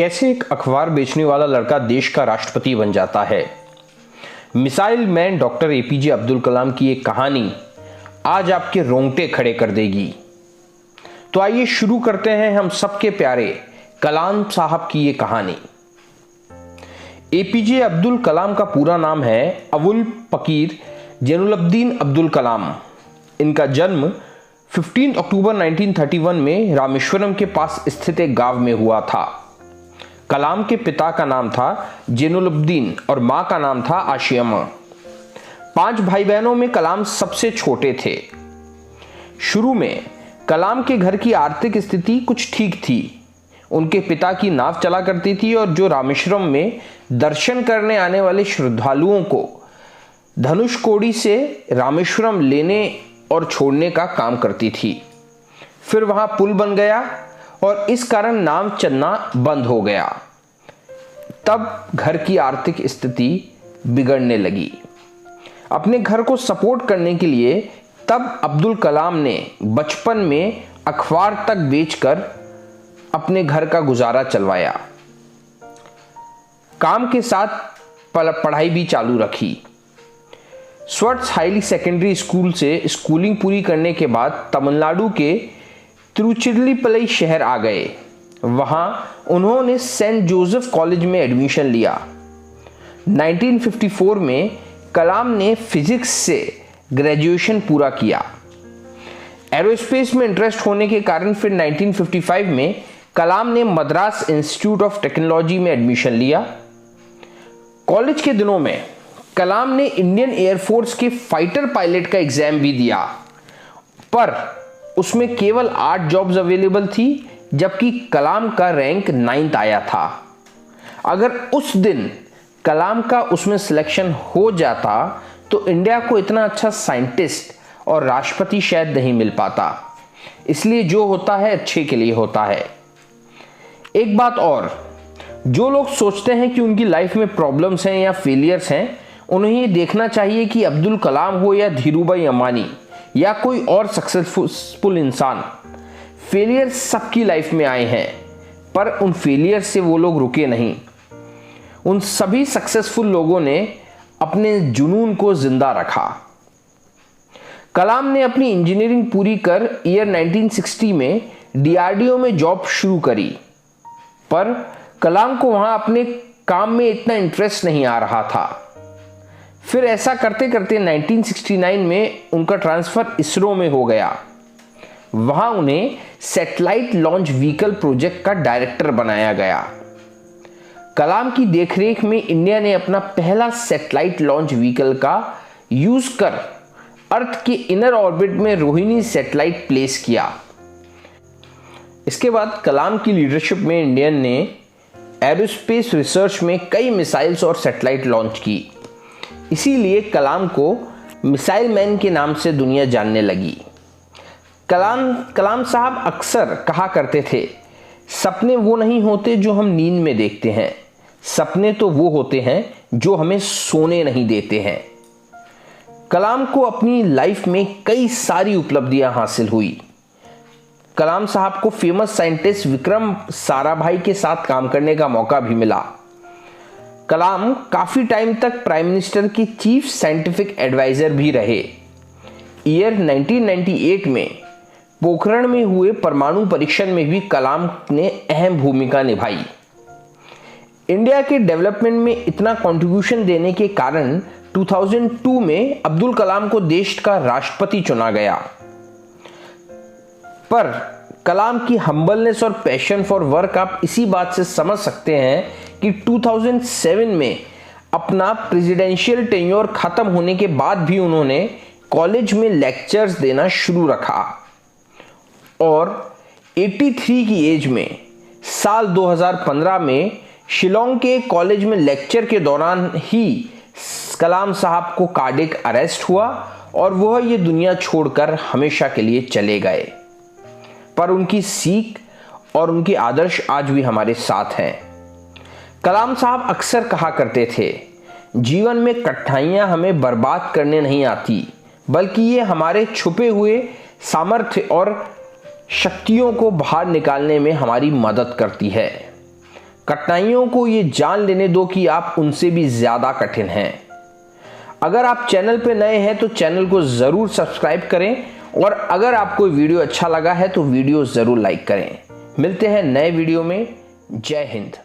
कैसे एक अखबार बेचने वाला लड़का देश का राष्ट्रपति बन जाता है। Missile man doctor APJ Abdul Kalam की एक कहानी आज आपके रोंगटे खड़े कर देगी। तो आइए शुरू करते हैं हम सबके प्यारे कलाम साहब की ये कहानी। एपीजे अब्दुल कलाम का पूरा नाम है अबुल पकीर जैनुलब्दीन अब्दुल कलाम। इनका जन्म 15 अक्टूबर 1931 में रामेश्वरम के पास स्थित एक गांव में हुआ था। कलाम के पिता का नाम था जैनुलब्दीन और मां का नाम था आशियामा। 5 भाई बहनों में कलाम सबसे छोटे थे। शुरू में कलाम के घर की आर्थिक स्थिति कुछ ठीक थी। उनके पिता की नाव चला करती थी और जो रामेश्वरम में दर्शन करने आने वाले श्रद्धालुओं को धनुषकोडी से रामेश्वरम लेने और छोड़ने का काम करती थी। फिर वहां पुल बन गया और इस कारण नाव चलना बंद हो गया। तब घर की आर्थिक स्थिति बिगड़ने लगी। अपने घर को सपोर्ट करने के लिए तब अब्दुल कलाम ने बचपन में अखबार तक बेचकर अपने घर का गुजारा चलवाया। काम के साथ पढ़ाई भी चालू रखी। स्वर्ट्स हाईली सेकेंडरी स्कूल से स्कूलिंग पूरी करने के बाद तमिलनाडु के तिरुचिरापल्ली शहर आ गए। वहां उन्होंने सेंट जोसेफ कॉलेज में एडमिशन लिया। 1954 में कलाम ने फिजिक्स से ग्रेजुएशन पूरा किया। एरोस्पेस में इंटरेस्ट होने के कारण फिर 1955 में कलाम ने मद्रास इंस्टीट्यूट ऑफ टेक्नोलॉजी में एडमिशन लिया। कॉलेज के दिनों में कलाम ने इंडियन एयरफोर्स के फाइटर पायलट का एग्जाम भी दिया, पर उसमें केवल 8 जॉब्स अवेलेबल थी, जबकि कलाम का रैंक 9th आया था। अगर उस दिन कलाम का उसमें सिलेक्शन हो जाता तो इंडिया को इतना अच्छा साइंटिस्ट और राष्ट्रपति शायद नहीं मिल पाता। इसलिए जो होता है अच्छे के लिए होता है। एक बात और, जो लोग सोचते हैं कि उनकी लाइफ में प्रॉब्लम्स हैं या फेलियर्स हैं, उन्हें ये देखना चाहिए कि अब्दुल कलाम हो या धीरूभाई अंबानी या कोई और सक्सेसफुल इंसान, फेलियर सबकी लाइफ में आए हैं, पर उन फेलियर से वो लोग रुके नहीं। उन सभी सक्सेसफुल लोगों ने अपने जुनून को जिंदा रखा। कलाम ने अपनी इंजीनियरिंग पूरी कर ईयर 1960 में डीआरडीओ में जॉब शुरू करी, पर कलाम को वहां अपने काम में इतना इंटरेस्ट नहीं आ रहा था। फिर ऐसा करते करते 1969 में उनका ट्रांसफर इसरो में हो गया। वहां उन्हें सैटेलाइट लॉन्च व्हीकल प्रोजेक्ट का डायरेक्टर बनाया गया। कलाम की देखरेख में इंडिया ने अपना पहला सैटेलाइट लॉन्च व्हीकल का यूज कर अर्थ के इनर ऑर्बिट में रोहिणी सैटेलाइट प्लेस किया। इसके बाद कलाम की लीडरशिप में इंडियन ने एरोस्पेस रिसर्च में कई मिसाइल्स और सैटेलाइट लॉन्च की। इसीलिए कलाम को मिसाइल मैन के नाम से दुनिया जानने लगी। कलाम साहब अक्सर कहा करते थे, सपने वो नहीं होते जो हम नींद में देखते हैं, सपने तो वो होते हैं जो हमें सोने नहीं देते हैं। कलाम को अपनी लाइफ में कई सारी उपलब्धियां हासिल हुई। कलाम साहब को फेमस साइंटिस्ट विक्रम साराभाई के साथ काम करने का मौका भी मिला। कलाम काफी टाइम तक प्राइम मिनिस्टर की चीफ साइंटिफिक एडवाइजर भी रहे। ईयर 1998 में पोखरण में हुए परमाणु परीक्षण में भी कलाम ने अहम भूमिका निभाई। इंडिया के डेवलपमेंट में इतना कंट्रीब्यूशन देने के कारण 2002 में अब्दुल कलाम को देश का राष्ट्रपति चुना गया। पर कलाम की हम्बलनेस और पैशन फॉर वर्क आप इसी बात से समझ सकते हैं कि 2007 में अपना प्रेसिडेंशियल टेन्योर खत्म होने के बाद भी उन्होंने कॉलेज में लेक्चर्स देना शुरू रखा और 83 की एज में साल 2015 में शिलोंग के कॉलेज में लेक्चर के दौरान ही कलाम साहब को कार्डियक अरेस्ट हुआ और वह ये दुनिया छोड़कर हमेशा के लिए चले गए। पर उनकी सीख और उनके आदर्श आज भी हमारे साथ हैं। कलाम साहब अक्सर कहा करते थे, जीवन में कठिनाइयां हमें बर्बाद करने नहीं आती, बल्कि ये हमारे छुपे हुए सामर्थ्य और शक्तियों को बाहर निकालने में हमारी मदद करती है। कठिनाइयों को ये जान लेने दो कि आप उनसे भी ज्यादा कठिन हैं। अगर आप चैनल पे नए हैं तो चैनल को जरूर सब्सक्राइब करें और अगर आपको वीडियो अच्छा लगा है तो वीडियो जरूर लाइक करें। मिलते हैं नए वीडियो में। जय हिंद।